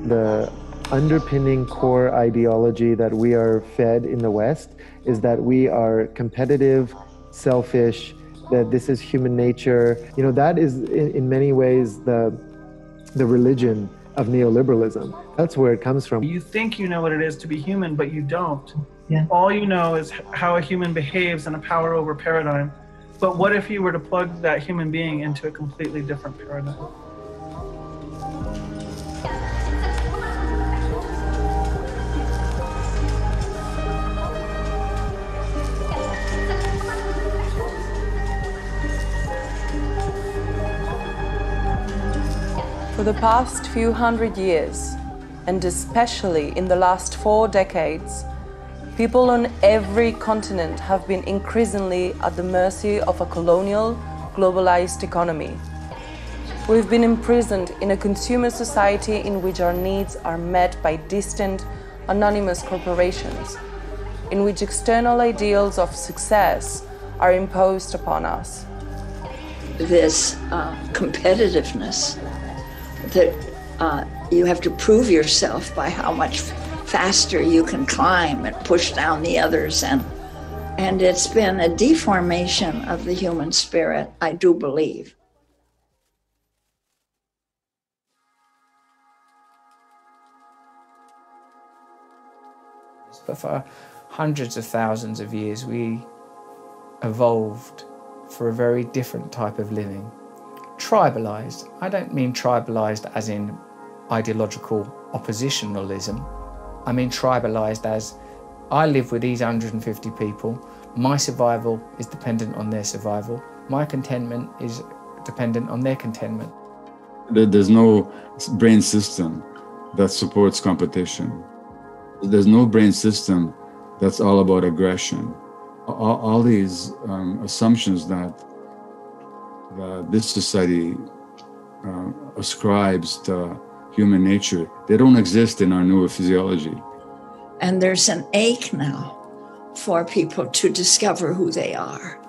The underpinning core ideology that we are fed in the West is that we are competitive, selfish, that this is human nature. You know, that is in many ways the religion of neoliberalism. That's where it comes from. You think you know what it is to be human, but you don't. Yeah. All you know is how a human behaves in a power over paradigm. But what if you were to plug that human being into a completely different paradigm? For the past few hundred years, and especially in the last 4 decades, people on every continent have been increasingly at the mercy of a colonial, globalized economy. We've been imprisoned in a consumer society in which our needs are met by distant, anonymous corporations, in which external ideals of success are imposed upon us. This competitiveness that you have to prove yourself by how much faster you can climb and push down the others, and it's been a deformation of the human spirit, I do believe. But for hundreds of thousands of years, we evolved for a very different type of living. Tribalized. I don't mean tribalized as in ideological oppositionalism. I mean tribalized as I live with these 150 people. My survival is dependent on their survival. My contentment is dependent on their contentment. There's no brain system that supports competition. There's no brain system that's all about aggression. All these assumptions that this society ascribes to human nature, they don't exist in our neurophysiology. And there's an ache now for people to discover who they are.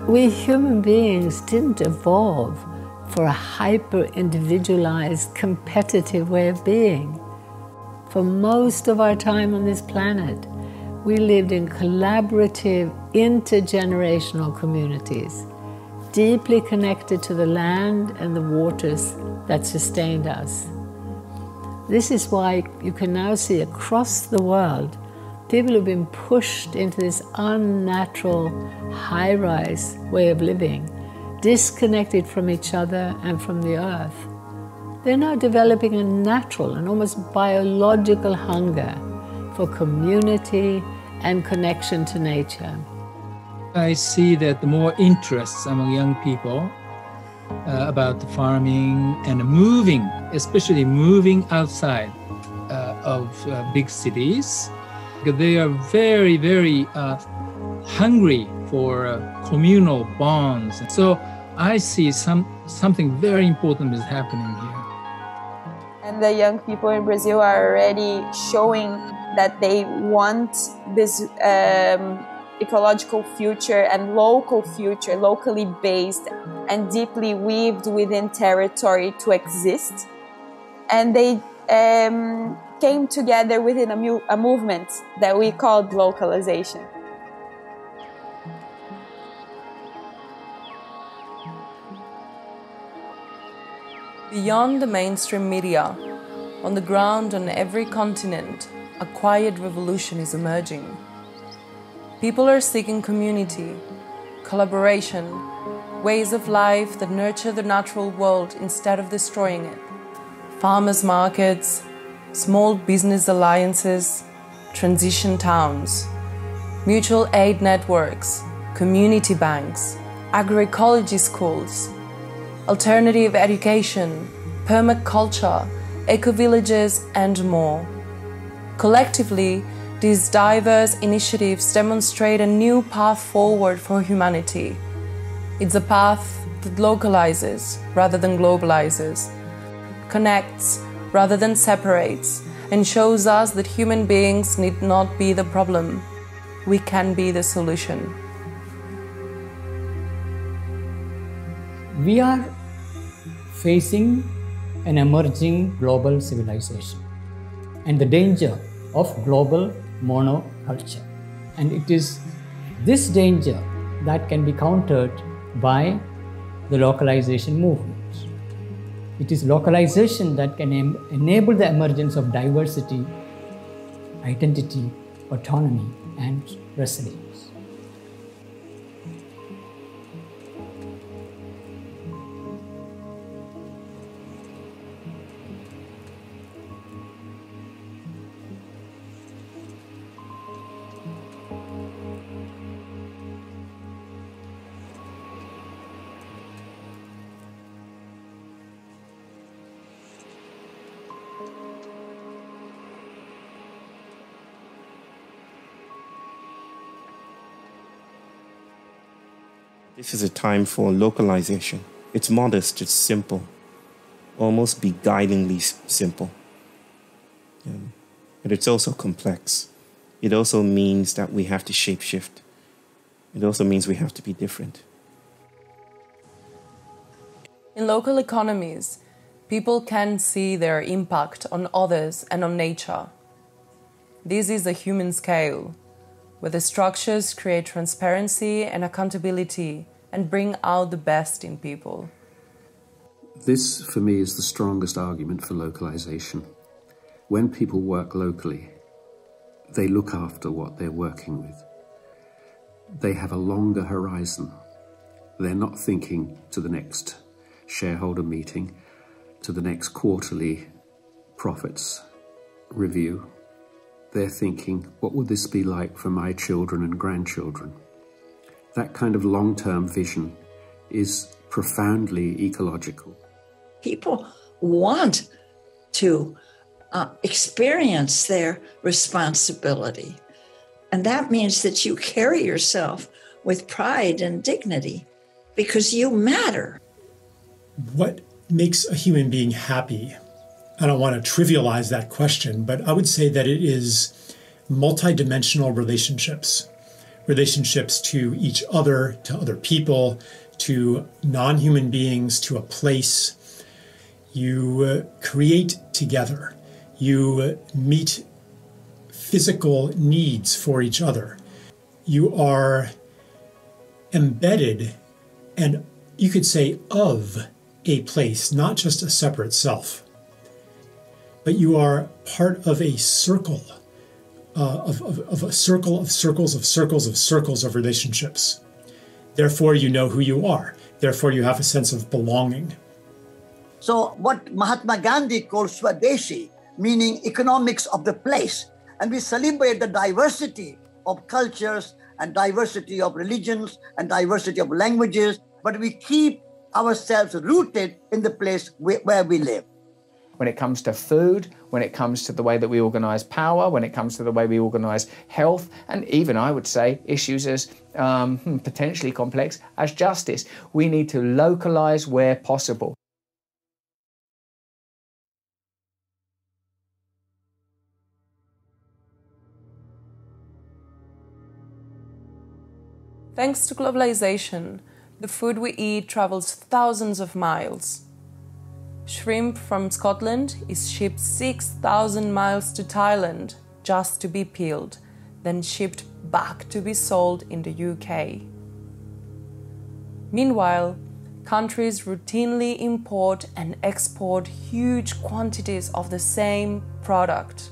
We human beings didn't evolve for a hyper-individualized, competitive way of being. For most of our time on this planet, we lived in collaborative, intergenerational communities, deeply connected to the land and the waters that sustained us. This is why you can now see across the world, people who've been pushed into this unnatural, high-rise way of living, disconnected from each other and from the earth. They're now developing a natural and almost biological hunger for community and connection to nature. I see that the more interest among young people about the farming and moving, especially moving outside of big cities, because they are very, very hungry for communal bonds. So I see something very important is happening here. And the young people in Brazil are already showing that they want this ecological future and local future, locally based and deeply weaved within territory to exist. And they came together within a movement that we called localization. Beyond the mainstream media, on the ground on every continent, a quiet revolution is emerging. People are seeking community, collaboration, ways of life that nurture the natural world instead of destroying it. Farmers' markets, small business alliances, transition towns, mutual aid networks, community banks, agroecology schools, alternative education, permaculture, eco-villages, and more. Collectively, these diverse initiatives demonstrate a new path forward for humanity. It's a path that localizes rather than globalizes, connects rather than separates, and shows us that human beings need not be the problem. We can be the solution. We are facing an emerging global civilization and the danger of global monoculture. And it is this danger that can be countered by the localization movement. It is localization that can enable the emergence of diversity, identity, autonomy, and resilience. This is a time for localization. It's modest, it's simple, almost beguilingly simple. But it's also complex. It also means that we have to shapeshift. It also means we have to be different. In local economies, people can see their impact on others and on nature. This is the human scale, where the structures create transparency and accountability and bring out the best in people. This, for me, is the strongest argument for localization. When people work locally, they look after what they're working with. They have a longer horizon. They're not thinking to the next shareholder meeting, to the next quarterly profits review. They're thinking, what would this be like for my children and grandchildren? That kind of long-term vision is profoundly ecological. People want to experience their responsibility. And that means that you carry yourself with pride and dignity because you matter. What makes a human being happy? I don't want to trivialize that question, but I would say that it is multidimensional relationships. Relationships to each other, to other people, to non-human beings, to a place. You create together. You meet physical needs for each other. You are embedded and you could say of a place, not just a separate self. But you are part of a circle, of a circle of circles of circles of circles of relationships. Therefore, you know who you are. Therefore, you have a sense of belonging. So what Mahatma Gandhi calls Swadeshi, meaning economics of the place. And we celebrate the diversity of cultures and diversity of religions and diversity of languages, but we keep ourselves rooted in the place where we live. When it comes to food, when it comes to the way that we organise power, when it comes to the way we organise health, and even, I would say, issues as potentially complex as justice, we need to localise where possible. Thanks to globalization, the food we eat travels thousands of miles. Shrimp from Scotland is shipped 6,000 miles to Thailand just to be peeled, then shipped back to be sold in the UK. Meanwhile, countries routinely import and export huge quantities of the same product.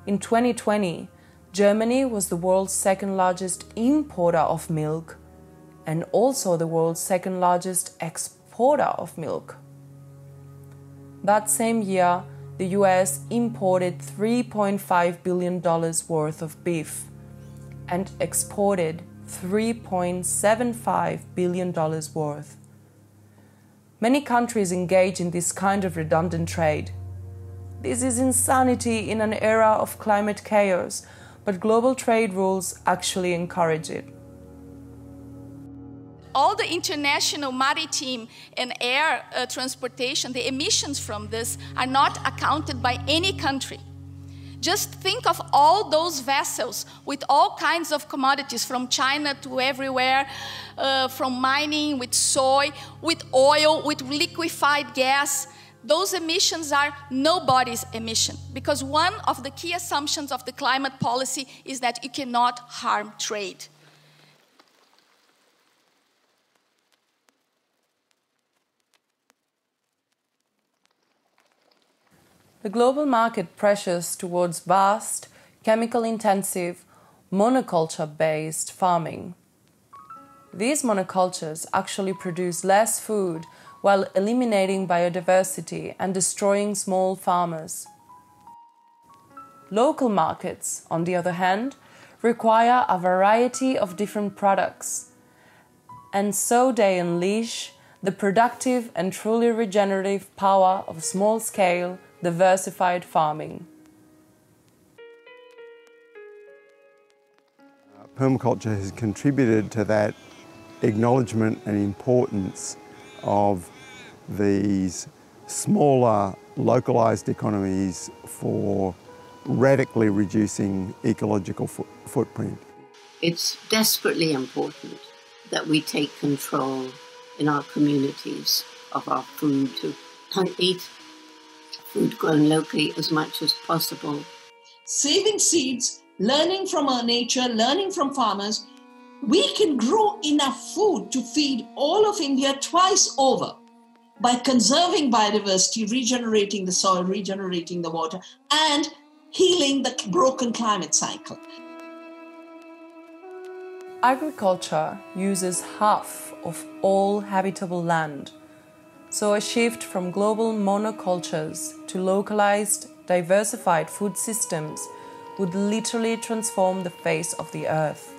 In 2020, Germany was the world's second largest importer of milk and also the world's second largest exporter of milk. That same year, the US imported $3.5 billion worth of beef and exported $3.75 billion worth. Many countries engage in this kind of redundant trade. This is insanity in an era of climate chaos, but global trade rules actually encourage it. All the international maritime and air transportation, the emissions from this are not accounted by any country. Just think of all those vessels with all kinds of commodities from China to everywhere, from mining, with soy, with oil, with liquefied gas. Those emissions are nobody's emission, because one of the key assumptions of the climate policy is that you cannot harm trade. The global market pressures towards vast, chemical-intensive, monoculture-based farming. These monocultures actually produce less food while eliminating biodiversity and destroying small farmers. Local markets, on the other hand, require a variety of different products, and so they unleash the productive and truly regenerative power of small-scale, diversified farming. Permaculture has contributed to that acknowledgement and importance of these smaller, localized economies for radically reducing ecological footprint. It's desperately important that we take control in our communities of our food, to eat food grown locally as much as possible. Saving seeds, learning from our nature, learning from farmers, we can grow enough food to feed all of India twice over by conserving biodiversity, regenerating the soil, regenerating the water, and healing the broken climate cycle. Agriculture uses half of all habitable land, so a shift from global monocultures to localized, diversified food systems would literally transform the face of the earth.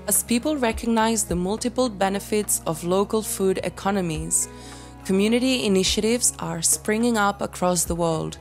As people recognize the multiple benefits of local food economies, community initiatives are springing up across the world.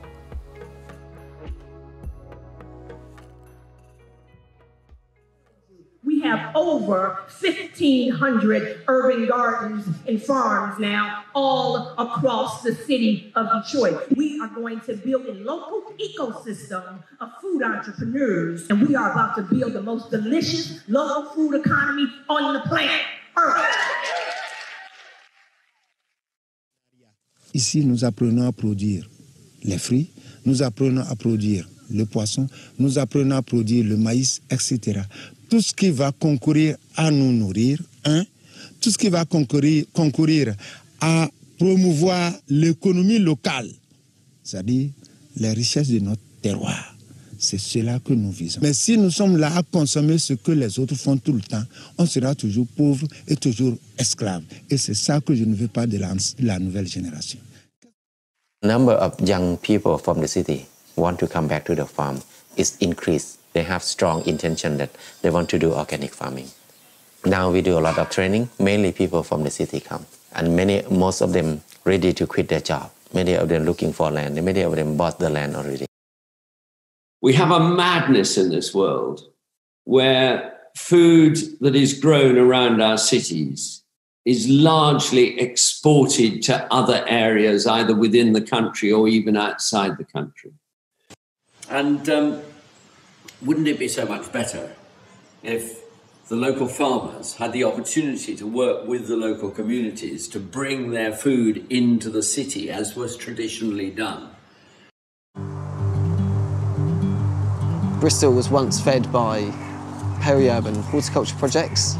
We have over 1,500 urban gardens and farms now, all across the city of Detroit. We are going to build a local ecosystem of food entrepreneurs, and we are about to build the most delicious local food economy on the planet Earth. Ici, nous apprenons à produire les fruits, nous apprenons à produire le poisson, nous apprenons à produire le maïs, etc. Tout ce qui va concourir à nous nourrir, tout ce qui va concourir à promouvoir l'économie locale, c'est-à-dire les richesses de notre terroir. C'est cela que nous visons. Mais si nous sommes là à consommer ce que les autres font tout le temps, on sera toujours pauvre et toujours esclave. Et c'est ça que je ne veux pas de la nouvelle génération. Number of young people from the city want to come back to the farm is increased. They have strong intention that they want to do organic farming. Now we do a lot of training. Mainly people from the city come, and most of them ready to quit their job. Many of them looking for land. Many of them bought the land already. We have a madness in this world where food that is grown around our cities is largely exported to other areas, either within the country or even outside the country. And wouldn't it be so much better if the local farmers had the opportunity to work with the local communities to bring their food into the city, as was traditionally done? Bristol was once fed by peri-urban horticulture projects,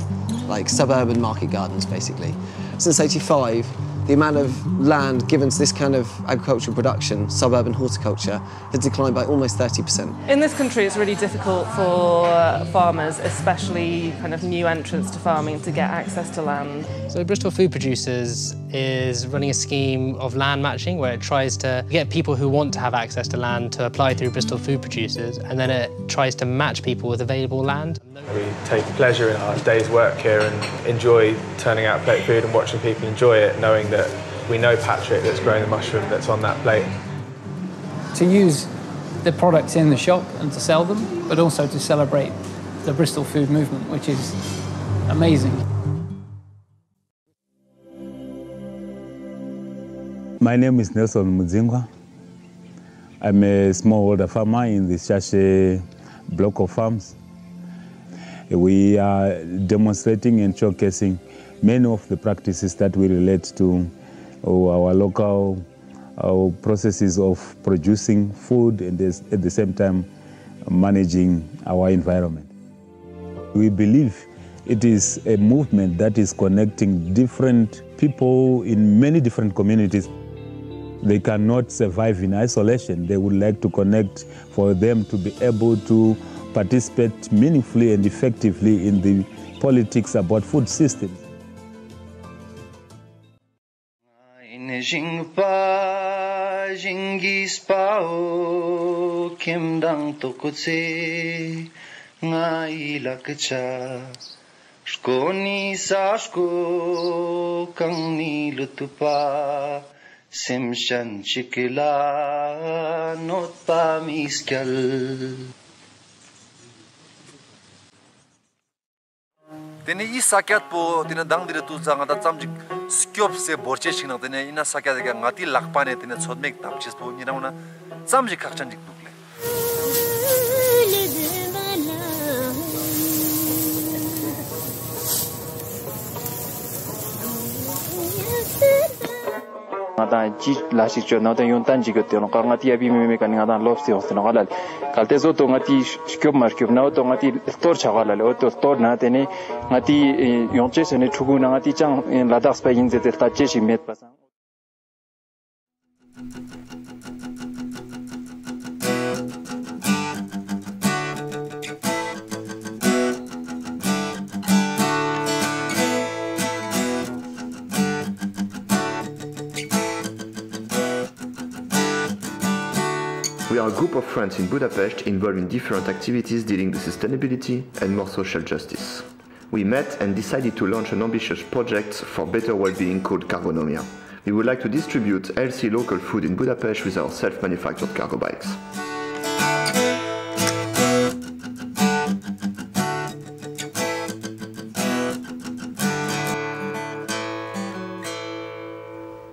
like suburban market gardens, basically. Since '85, the amount of land given to this kind of agricultural production, suburban horticulture, has declined by almost 30%. In this country, it's really difficult for farmers, especially kind of new entrants to farming, to get access to land. So Bristol Food Producers is running a scheme of land matching where it tries to get people who want to have access to land to apply through Bristol Food Producers, and then it tries to match people with available land. We take pleasure in our day's work here and enjoy turning out plate food and watching people enjoy it, knowing that we know Patrick that's growing the mushroom that's on that plate. To use the products in the shop and to sell them, but also to celebrate the Bristol food movement, which is amazing. My name is Nelson Mudzingwa. I'm a smallholder farmer in the Shashe block of farms. We are demonstrating and showcasing many of the practices that we relate to our local processes of producing food and at the same time managing our environment. We believe it is a movement that is connecting different people in many different communities. They cannot survive in isolation. They would like to connect for them to be able to participate meaningfully and effectively in the politics about food systems. Tene I sakyat po tene dang dire tu zanga da chamjik skyop se borche chingna tene ina sakyat ga ngati lakpa ne tene chodmek tapchis po ni rauna chamjik khakchanjik dukle ngata ji la shi cho na da yon tan ji go te no ka ngati abi me ka ngata lobs yo se no galal kalte zo to ngati shkyop markyop na to ngati tor chagalal o to tor na tene ngati yon che se ne chugu na ngati chang la das pa yin ze te ta che shi met pa. We are a group of friends in Budapest involved in different activities dealing with sustainability and more social justice. We met and decided to launch an ambitious project for better well-being called Cargonomia. We would like to distribute healthy local food in Budapest with our self-manufactured cargo bikes.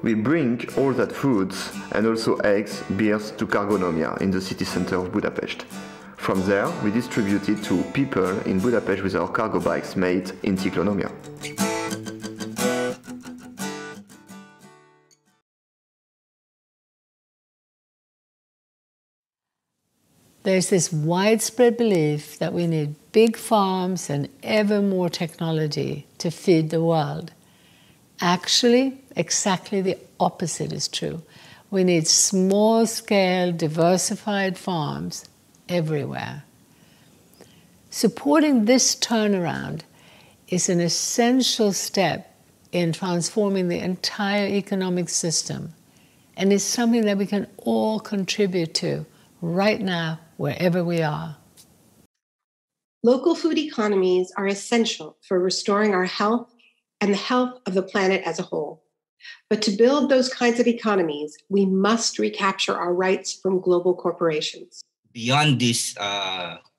We bring all that foods and also eggs, beers to Cargonomia in the city center of Budapest. From there, we distribute it to people in Budapest with our cargo bikes made in Tiklonomia. There's this widespread belief that we need big farms and ever more technology to feed the world. Actually, exactly the opposite is true. We need small-scale, diversified farms everywhere. Supporting this turnaround is an essential step in transforming the entire economic system, and is something that we can all contribute to right now, wherever we are. Local food economies are essential for restoring our health and the health of the planet as a whole. But to build those kinds of economies, we must recapture our rights from global corporations. Beyond these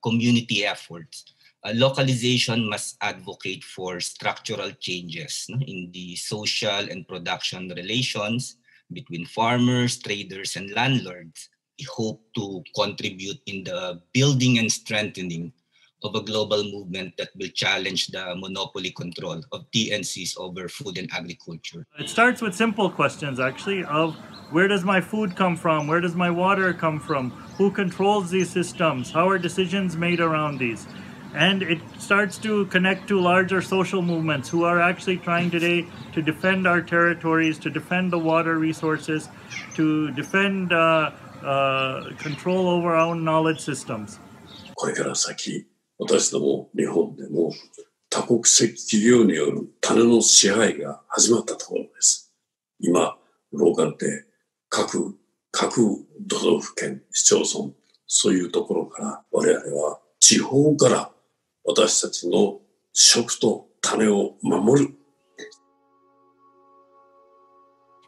community efforts, localization must advocate for structural changes in the social and production relations between farmers, traders, and landlords. We hope to contribute in the building and strengthening of a global movement that will challenge the monopoly control of TNCs over food and agriculture. It starts with simple questions, actually, of where does my food come from? Where does my water come from? Who controls these systems? How are decisions made around these? And it starts to connect to larger social movements who are actually trying today to defend our territories, to defend the water resources, to defend control over our own knowledge systems. これから先、私ども日本でも多国籍企業による種の支配が始まったところです。今、ローカルで各都道府県、市町村、そういうところから我々は地方から私たちの食と種を守る。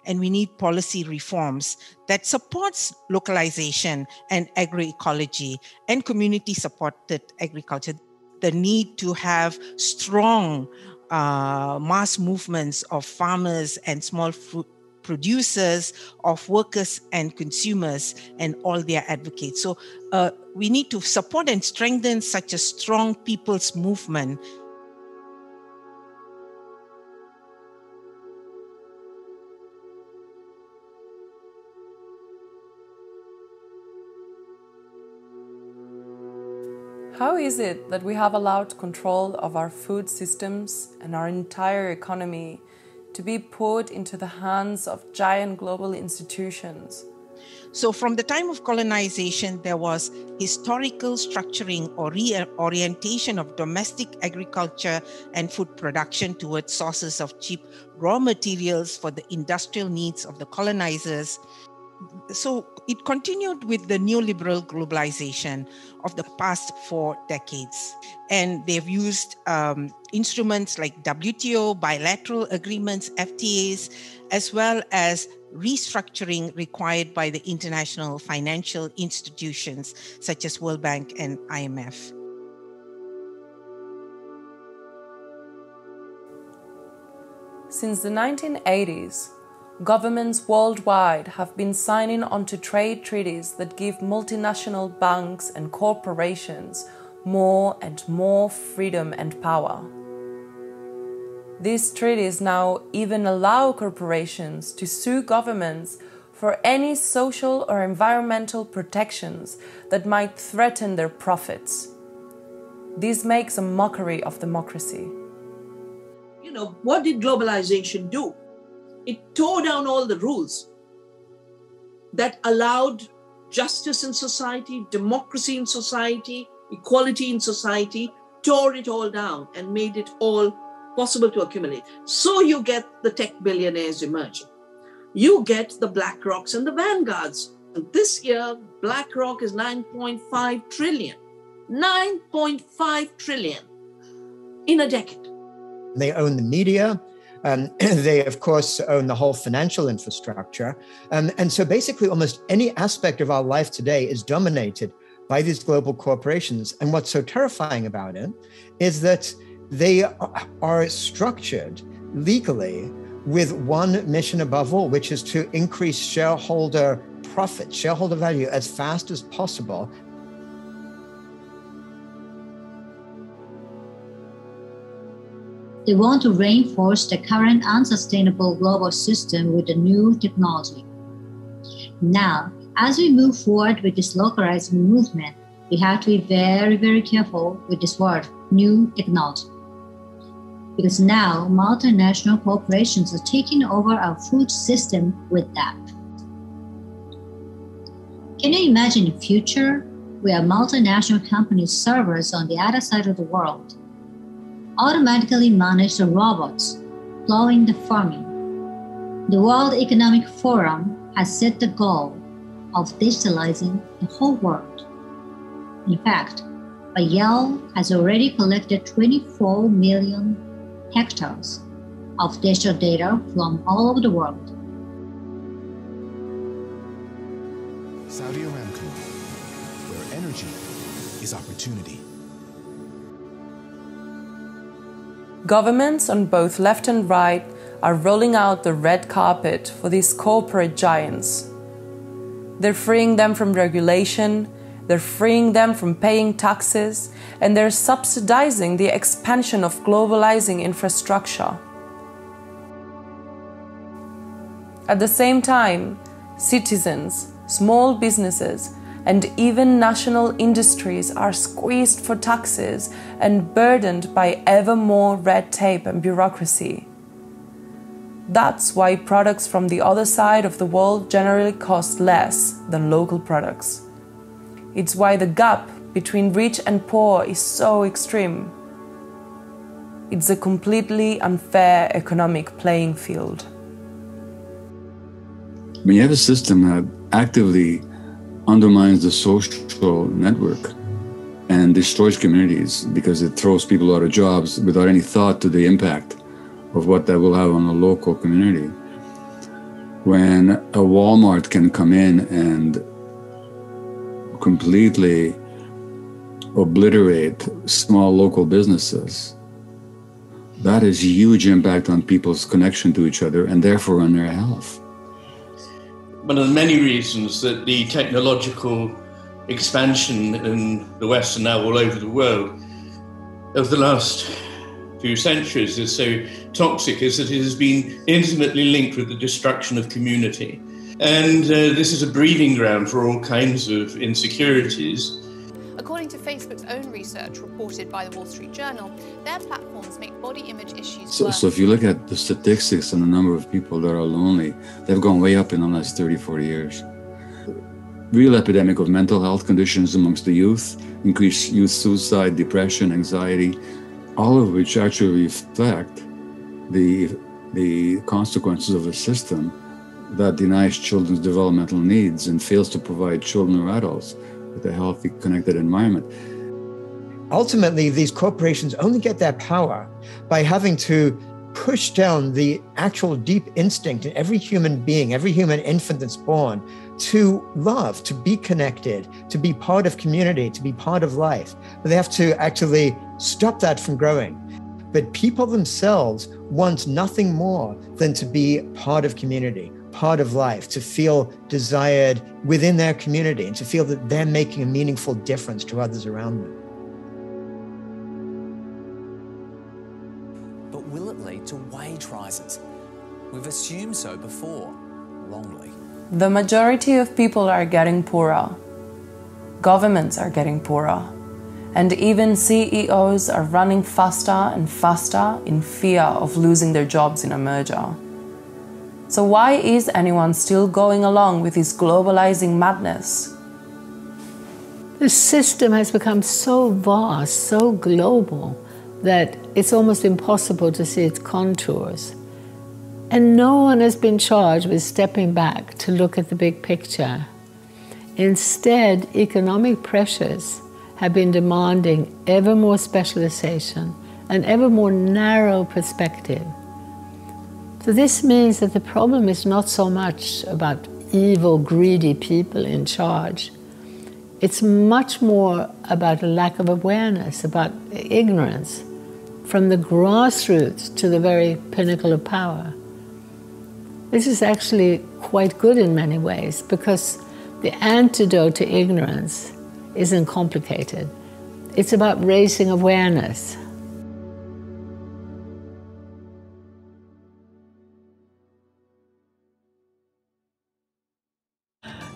And we need policy reforms that supports localization and agroecology and community-supported agriculture. The need to have strong mass movements of farmers and small fruit producers, of workers and consumers, and all their advocates. So we need to support and strengthen such a strong people's movement. How is it that we have allowed control of our food systems and our entire economy to be put into the hands of giant global institutions? So from the time of colonization, there was historical structuring or reorientation of domestic agriculture and food production towards sources of cheap raw materials for the industrial needs of the colonizers. So it continued with the neoliberal globalization of the past 4 decades. And they've used instruments like WTO, bilateral agreements, FTAs, as well as restructuring required by the international financial institutions such as World Bank and IMF. Since the 1980s, governments worldwide have been signing onto trade treaties that give multinational banks and corporations more and more freedom and power. These treaties now even allow corporations to sue governments for any social or environmental protections that might threaten their profits. This makes a mockery of democracy. You know, what did globalization do? It tore down all the rules that allowed justice in society, democracy in society, equality in society, tore it all down and made it all possible to accumulate. So you get the tech billionaires emerging. You get the BlackRocks and the Vanguards. And this year, BlackRock is 9.5 trillion. 9.5 trillion in a decade. They own the media. They, of course, own the whole financial infrastructure. And so basically almost any aspect of our life today is dominated by these global corporations. And what's so terrifying about it is that they are structured legally with one mission above all, which is to increase shareholder profit, shareholder value as fast as possible. They want to reinforce the current unsustainable global system with a new technology. Now, as we move forward with this localizing movement, we have to be very, very careful with this word, new technology. Because now multinational corporations are taking over our food system with that. Can you imagine a future where multinational companies' servers on the other side of the world automatically manage the robots plowing the farming? The World Economic Forum has set the goal of digitalizing the whole world. In fact, Yale has already collected 24 million hectares of digital data from all over the world. Saudi Aramco, where energy is opportunity. Governments on both left and right are rolling out the red carpet for these corporate giants. They're freeing them from regulation, they're freeing them from paying taxes, and they're subsidizing the expansion of globalizing infrastructure. At the same time, citizens, small businesses, and even national industries are squeezed for taxes and burdened by ever more red tape and bureaucracy. That's why products from the other side of the world generally cost less than local products. It's why the gap between rich and poor is so extreme. It's a completely unfair economic playing field. When you have a system that actively undermines the social network and destroys communities because it throws people out of jobs without any thought to the impact of what that will have on the local community. When a Walmart can come in and completely obliterate small local businesses, that is a huge impact on people's connection to each other and therefore on their health. One of the many reasons that the technological expansion in the West and now all over the world of the last few centuries is so toxic is that it has been intimately linked with the destruction of community. And this is a breeding ground for all kinds of insecurities. According to Facebook's own research reported by the Wall Street Journal, their platforms make body image issues worse. So if you look at the statistics and the number of people that are lonely, they've gone way up in the last 30, 40 years. Real epidemic of mental health conditions amongst the youth, increased youth suicide, depression, anxiety, all of which actually reflect the consequences of a system that denies children's developmental needs and fails to provide children or adults with a healthy, connected environment. Ultimately, these corporations only get their power by having to push down the actual deep instinct in every human being, every human infant that's born, to love, to be connected, to be part of community, to be part of life. But they have to actually stop that from growing. But people themselves want nothing more than to be part of community, part of life, to feel desired within their community and to feel that they're making a meaningful difference to others around them. But will it lead to wage rises? We've assumed so before, wrongly. The majority of people are getting poorer. Governments are getting poorer. And even CEOs are running faster and faster in fear of losing their jobs in a merger. So why is anyone still going along with this globalizing madness? The system has become so vast, so global, that it's almost impossible to see its contours. And no one has been charged with stepping back to look at the big picture. Instead, economic pressures have been demanding ever more specialization and ever more narrow perspective. So this means that the problem is not so much about evil, greedy people in charge. It's much more about a lack of awareness, about ignorance, from the grassroots to the very pinnacle of power. This is actually quite good in many ways, because the antidote to ignorance isn't complicated. It's about raising awareness.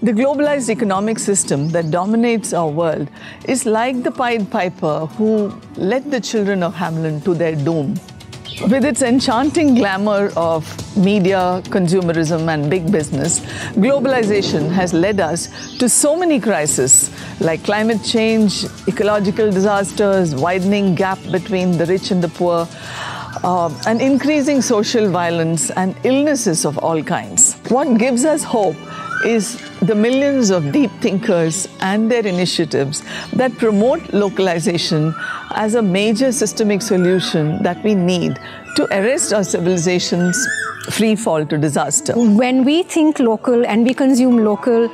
The globalized economic system that dominates our world is like the Pied Piper who led the children of Hamelin to their doom. With its enchanting glamour of media, consumerism, and big business, globalization has led us to so many crises like climate change, ecological disasters, widening gap between the rich and the poor, and increasing social violence and illnesses of all kinds. What gives us hope is the millions of deep thinkers and their initiatives that promote localization as a major systemic solution that we need to arrest our civilization's free fall to disaster. When we think local and we consume local,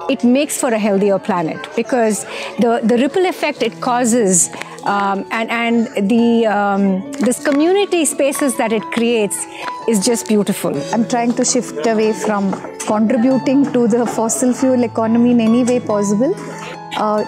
it makes for a healthier planet, because the ripple effect it causes and this community spaces that it creates is just beautiful. I'm trying to shift away from contributing to the fossil fuel economy in any way possible.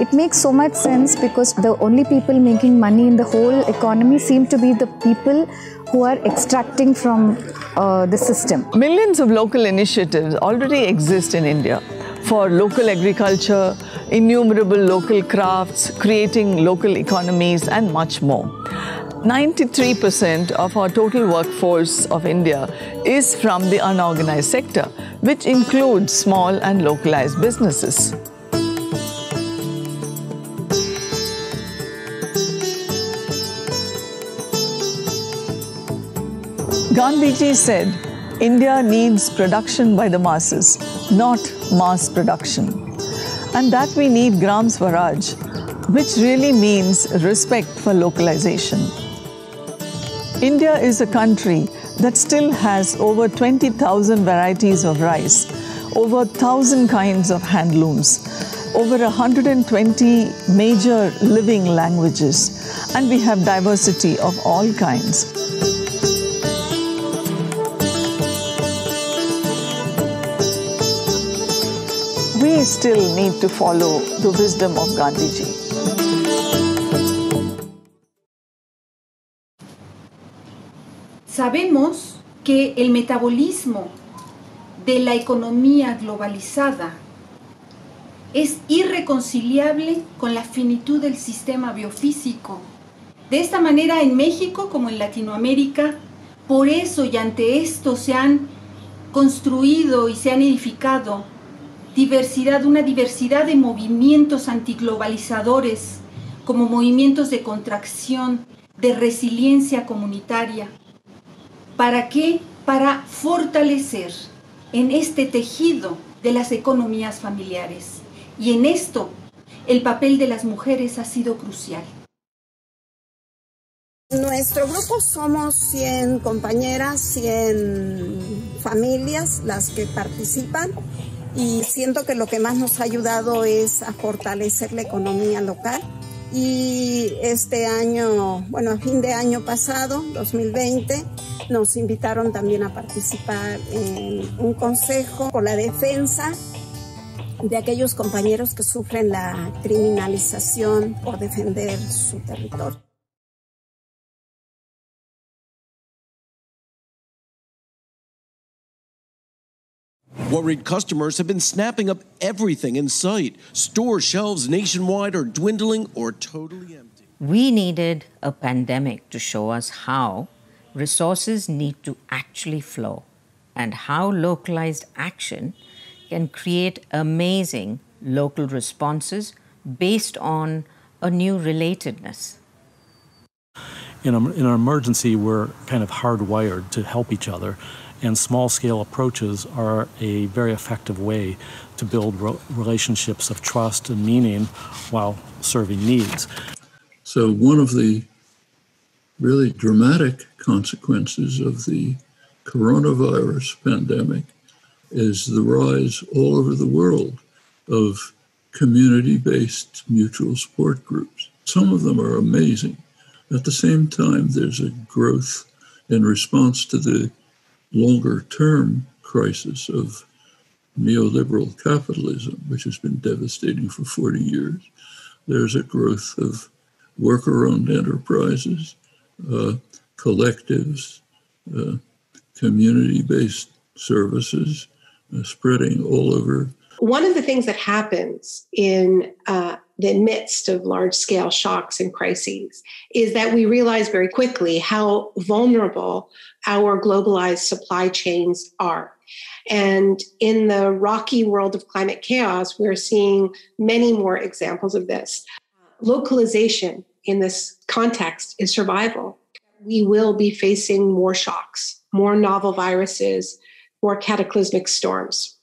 It makes so much sense because the only people making money in the whole economy seem to be the people who are extracting from the system. Millions of local initiatives already exist in India for local agriculture, innumerable local crafts, creating local economies, and much more. 93% of our total workforce of India is from the unorganized sector, which includes small and localized businesses. Gandhiji said, India needs production by the masses, not mass production. And that we need Gram Swaraj, which really means respect for localization. India is a country that still has over 20,000 varieties of rice, over 1,000 kinds of handlooms, over 120 major living languages, and we have diversity of all kinds. We still need to follow the wisdom of Gandhiji. Sabemos que el metabolismo de la economía globalizada es irreconciliable con la finitud del sistema biofísico. De esta manera, en México como en Latinoamérica, por eso y ante esto se han construido y se han edificado una diversidad de movimientos antiglobalizadores, como movimientos de contracción, de resiliencia comunitaria. ¿Para qué? Para fortalecer en este tejido de las economías familiares. Y en esto, el papel de las mujeres ha sido crucial. Nuestro grupo somos 100 compañeras, 100 familias las que participan. Y siento que lo que más nos ha ayudado es a fortalecer la economía local. Y este año, bueno, a fin de año pasado, 2020, nos invitaron también a participar en un consejo por la defensa de aquellos compañeros que sufren la criminalización por defender su territorio. Worried customers have been snapping up everything in sight. Store shelves nationwide are dwindling or totally empty. We needed a pandemic to show us how resources need to actually flow and how localized action can create amazing local responses based on a new relatedness. In an emergency, we're kind of hardwired to help each other. And small-scale approaches are a very effective way to build relationships of trust and meaning while serving needs. So one of the really dramatic consequences of the coronavirus pandemic is the rise all over the world of community-based mutual support groups. Some of them are amazing. At the same time, there's a growth in response to the longer-term crisis of neoliberal capitalism, which has been devastating for 40 years. There's a growth of worker-owned enterprises, collectives, community-based services spreading all over. One of the things that happens in the midst of large-scale shocks and crises is that we realize very quickly how vulnerable our globalized supply chains are. And in the rocky world of climate chaos, we're seeing many more examples of this. Localization in this context is survival. We will be facing more shocks, more novel viruses, more cataclysmic storms.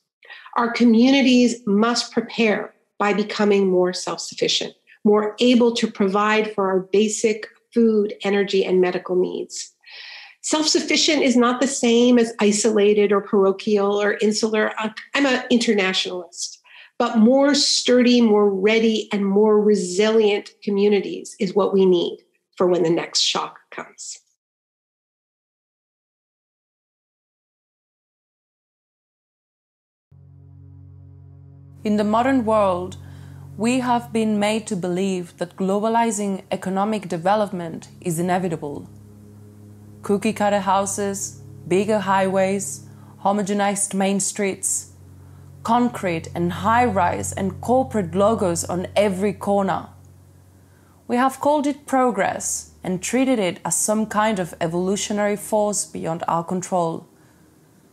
Our communities must prepare by becoming more self-sufficient, more able to provide for our basic food, energy, and medical needs. Self-sufficient is not the same as isolated or parochial or insular. I'm an internationalist. But more sturdy, more ready, and more resilient communities is what we need for when the next shock comes. In the modern world, we have been made to believe that globalizing economic development is inevitable. Cookie-cutter houses, bigger highways, homogenized main streets, concrete and high-rise and corporate logos on every corner. We have called it progress and treated it as some kind of evolutionary force beyond our control.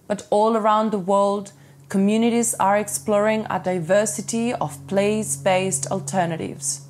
But all around the world, communities are exploring a diversity of place-based alternatives.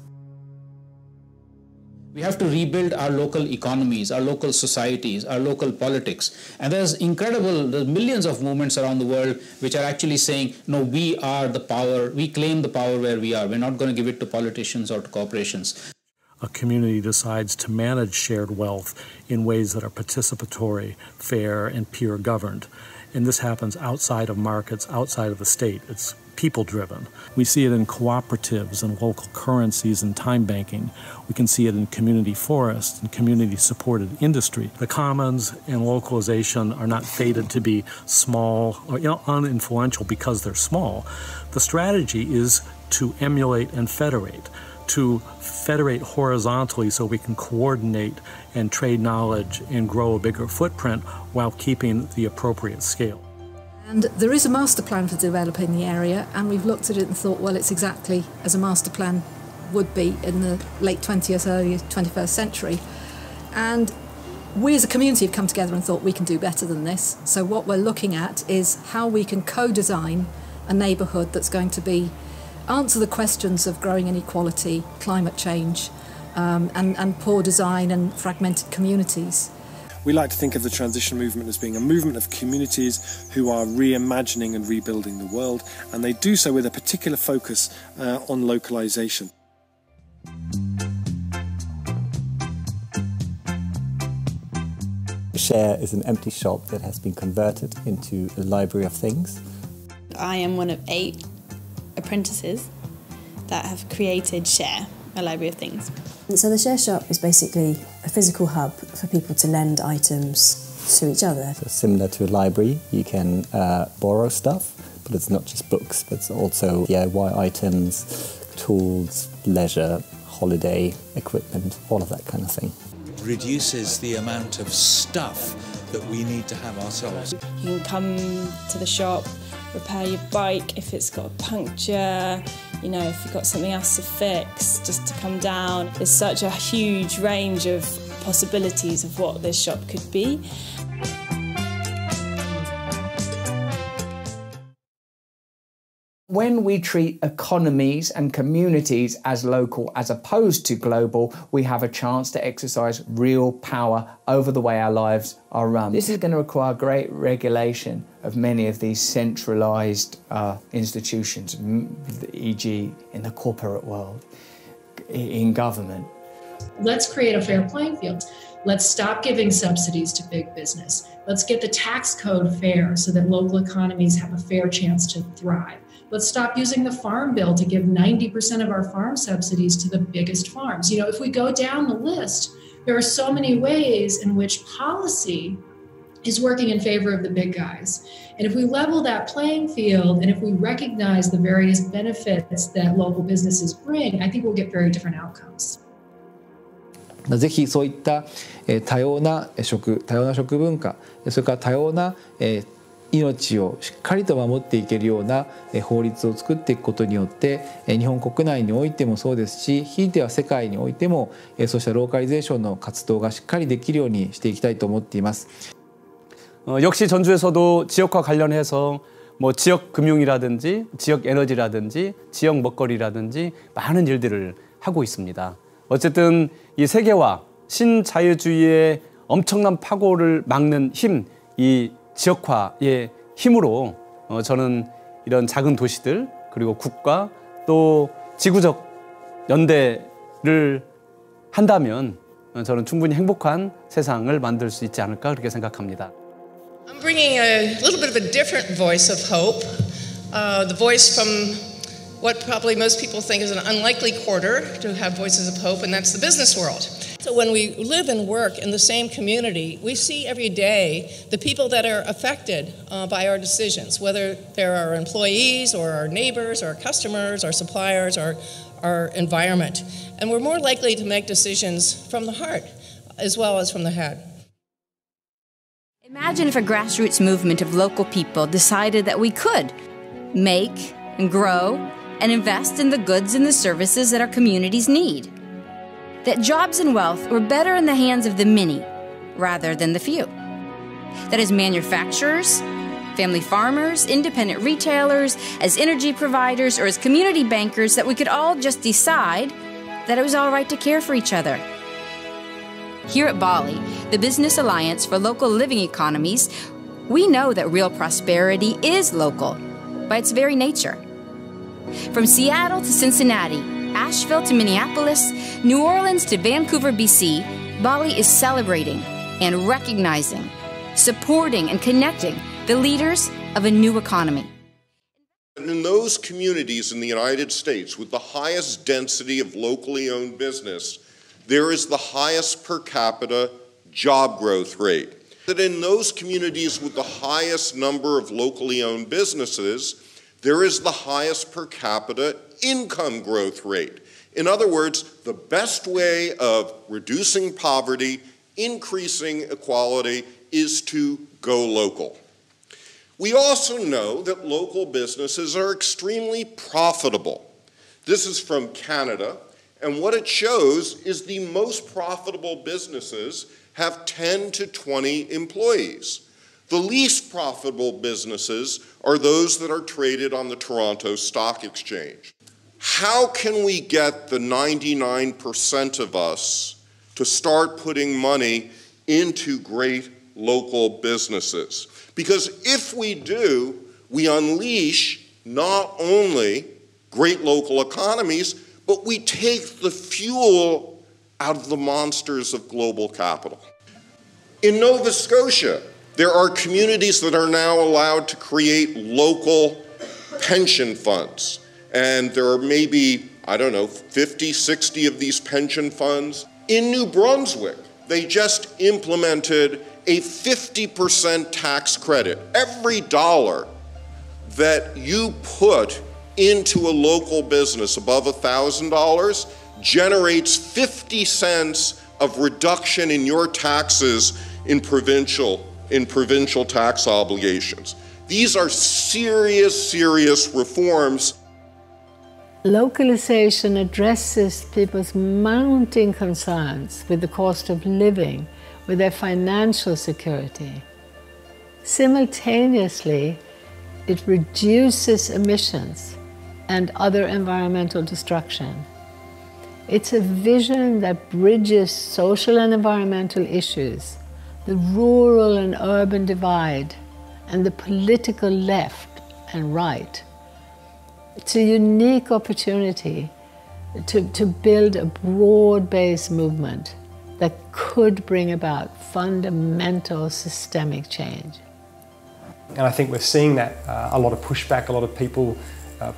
We have to rebuild our local economies, our local societies, our local politics. And there's millions of movements around the world which are actually saying, no, we are the power, we claim the power where we are. We're not going to give it to politicians or to corporations. A community decides to manage shared wealth in ways that are participatory, fair, and peer-governed. And this happens outside of markets, outside of the state. It's people-driven. We see it in cooperatives and local currencies and time banking. We can see it in community forests and community-supported industry. The commons and localization are not fated to be small or uninfluential because they're small. The strategy is to emulate and federate, to federate horizontally so we can coordinate and trade knowledge and grow a bigger footprint while keeping the appropriate scale. And there is a master plan for developing the area, and we've looked at it and thought, well, it's exactly as a master plan would be in the late 20th, early 21st century. And we as a community have come together and thought we can do better than this. So what we're looking at is how we can co-design a neighbourhood that's going to answer the questions of growing inequality, climate change, and poor design and fragmented communities. We like to think of the transition movement as being a movement of communities who are reimagining and rebuilding the world, and they do so with a particular focus on localization. Share is an empty shop that has been converted into a library of things. I am one of 8 apprentices that have created Share, a library of things. So the Share Shop is basically a physical hub for people to lend items to each other. So similar to a library, you can borrow stuff, but it's not just books, but it's also DIY items, tools, leisure, holiday equipment, all of that kind of thing. It reduces the amount of stuff that we need to have ourselves. You can come to the shop, repair your bike if it's got a puncture, if you've got something else to fix, just to come down. There's such a huge range of possibilities of what this shop could be. When we treat economies and communities as local as opposed to global, we have a chance to exercise real power over the way our lives are run. This is going to require great regulation of many of these centralised institutions, e.g. in the corporate world, in government. Let's create a fair playing field. Let's stop giving subsidies to big business. Let's get the tax code fair so that local economies have a fair chance to thrive. Let's stop using the farm bill to give 90% of our farm subsidies to the biggest farms. If we go down the list, there are so many ways in which policy is working in favor of the big guys. And if we level that playing field, and if we recognize the various benefits that local businesses bring, I think we'll get very different outcomes. ぜひそういった多様な食文化、それから多様な命をしっかりと守っていけるような法律を作っていくことによって日本国内においてもそうですし、ひいては世界においてもそうしたローカリゼーションの活動がしっかりできるようにしていきたいと思っています。 역시 전주에서도 지역화 관련해서 지역 금융이라든지 지역 에너지라든지 지역 먹거리라든지 많은 일들을 하고 있습니다. 어쨌든 이 세계화, 신자유주의의 엄청난 파고를 막는 힘, 이 지역화의 힘으로 저는 이런 작은 도시들 그리고 국가 또 지구적 연대를 한다면 저는 충분히 행복한 세상을 만들 수 있지 않을까 그렇게 생각합니다. I'm bringing a little bit of a different voice of hope, the voice from what probably most people think is an unlikely quarter to have voices of hope, and that's the business world. So when we live and work in the same community, we see every day the people that are affected by our decisions, whether they're our employees or our neighbors or our customers, our suppliers, or our environment. And we're more likely to make decisions from the heart as well as from the head. Imagine if a grassroots movement of local people decided that we could make and grow and invest in the goods and the services that our communities need. That jobs and wealth were better in the hands of the many rather than the few. That as manufacturers, family farmers, independent retailers, as energy providers, or as community bankers, that we could all just decide that it was all right to care for each other. Here at Bali, the Business Alliance for Local Living Economies, we know that real prosperity is local by its very nature. From Seattle to Cincinnati, Asheville to Minneapolis, New Orleans to Vancouver, BC, Bali is celebrating and recognizing, supporting and connecting the leaders of a new economy. And in those communities in the United States with the highest density of locally owned business, there is the highest per capita job growth rate. That in those communities with the highest number of locally owned businesses, there is the highest per capita income growth rate. In other words, the best way of reducing poverty, increasing equality, is to go local. We also know that local businesses are extremely profitable. This is from Canada, and what it shows is the most profitable businesses have 10 to 20 employees. The least profitable businesses are those that are traded on the Toronto Stock Exchange. How can we get the 99% of us to start putting money into great local businesses? Because if we do, we unleash not only great local economies, but we take the fuel out of the monsters of global capital. In Nova Scotia, there are communities that are now allowed to create local pension funds. And there are maybe, 50, 60 of these pension funds. In New Brunswick, they just implemented a 50% tax credit. Every dollar that you put into a local business above $1,000 generates 50 cents of reduction in your taxes in provincial tax obligations. These are serious reforms. Localization addresses people's mounting concerns with the cost of living, with their financial security. Simultaneously, it reduces emissions and other environmental destruction. It's a vision that bridges social and environmental issues, the rural and urban divide, and the political left and right. It's a unique opportunity to build a broad-based movement that could bring about fundamental systemic change. And I think we're seeing that a lot of pushback, a lot of people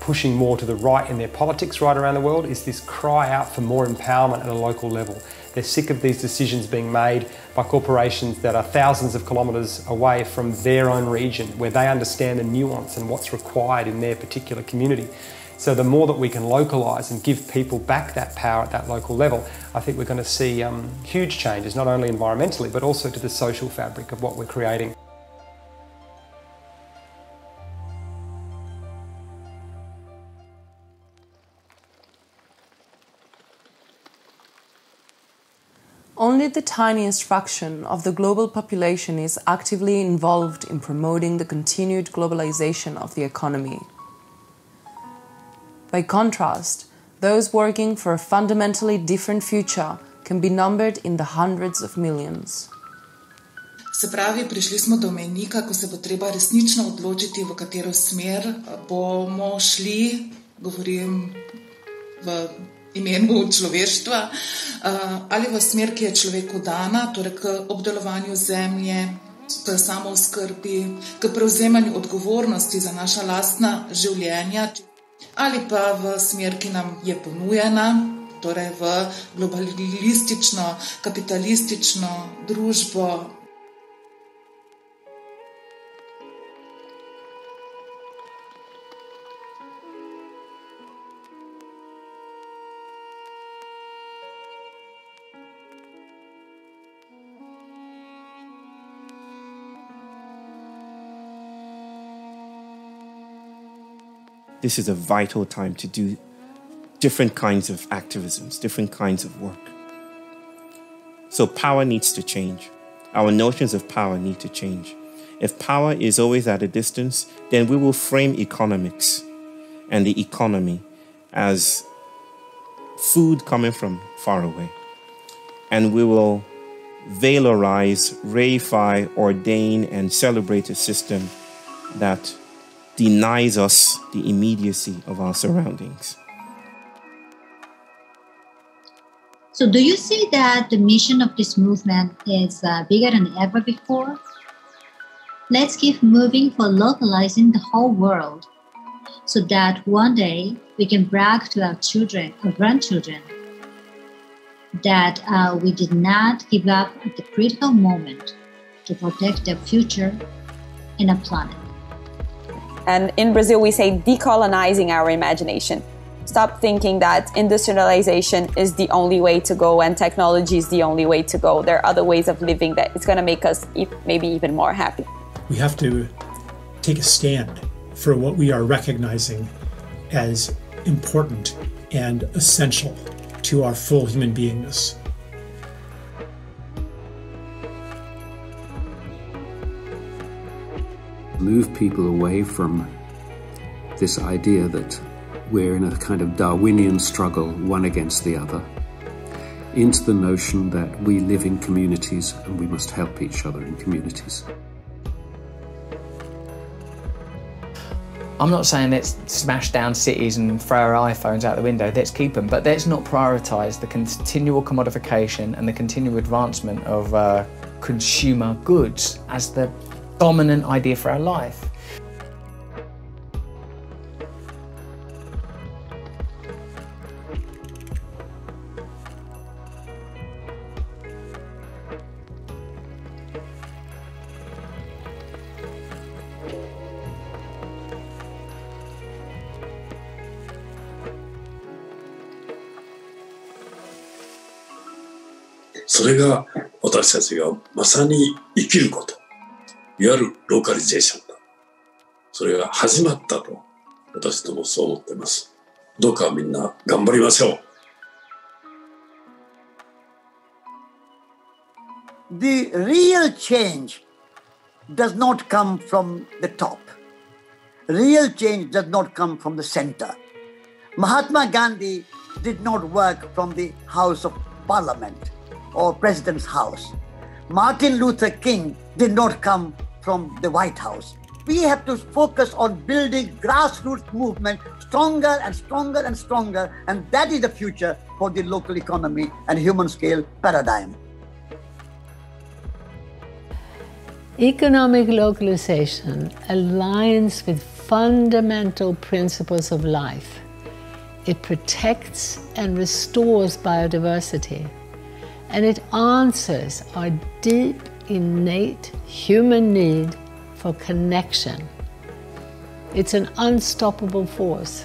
pushing more to the right in their politics right around the world, is this cry out for more empowerment at a local level. They're sick of these decisions being made by corporations that are thousands of kilometres away from their own region, where they understand the nuance and what's required in their particular community. So the more that we can localise and give people back that power at that local level, I think we're going to see huge changes, not only environmentally, but also to the social fabric of what we're creating. Only the tiniest fraction of the global population is actively involved in promoting the continued globalization of the economy. By contrast, those working for a fundamentally different future can be numbered in the hundreds of millions. Se pravi, prišli smo do mejnika, ko se bo treba resnično odločiti, v katero smer bomo šli, govorim v imenu človeštva, ali v smer, ki je človeku dana, torej k obdelovanju zemlje, k samooskrbi, k prevzemanju odgovornosti za naša lastna življenja. ali pa v smer, ki nam je ponujena, torej v globalistično, kapitalistično družbo. This is a vital time to do different kinds of activisms, different kinds of work. So power needs to change. Our notions of power need to change. If power is always at a distance, then we will frame economics and the economy as food coming from far away. And we will valorize, reify, ordain, and celebrate a system that denies us the immediacy of our surroundings. So do you see that the mission of this movement is bigger than ever before? Let's keep moving for localizing the whole world so that one day we can brag to our children or grandchildren that we did not give up at the critical moment to protect their future and our planet. And in Brazil, we say decolonizing our imagination. Stop thinking that industrialization is the only way to go and technology is the only way to go. There are other ways of living that it's going to make us maybe even more happy. We have to take a stand for what we are recognizing as important and essential to our full human beingness. Move people away from this idea that we're in a kind of Darwinian struggle, one against the other, into the notion that we live in communities and we must help each other in communities. I'm not saying let's smash down cities and throw our iPhones out the window, let's keep them, but let's not prioritise the continual commodification and the continual advancement of consumer goods as the dominant idea for our life. So それが私たちがまさに生きること。いわゆるローカリゼーションだ。それが始まったと私どもそう思っています。どうかみんな頑張りましょう。The real change does not come from the top. Real change does not come from the center. Mahatma Gandhi did not work from the House of Parliament or President's house. Martin Luther King did not come from the White House. We have to focus on building grassroots movement stronger and stronger and stronger, and that is the future for the local economy and human scale paradigm. Economic localization aligns with fundamental principles of life. It protects and restores biodiversity, and it answers our deep, innate human need for connection. It's an unstoppable force.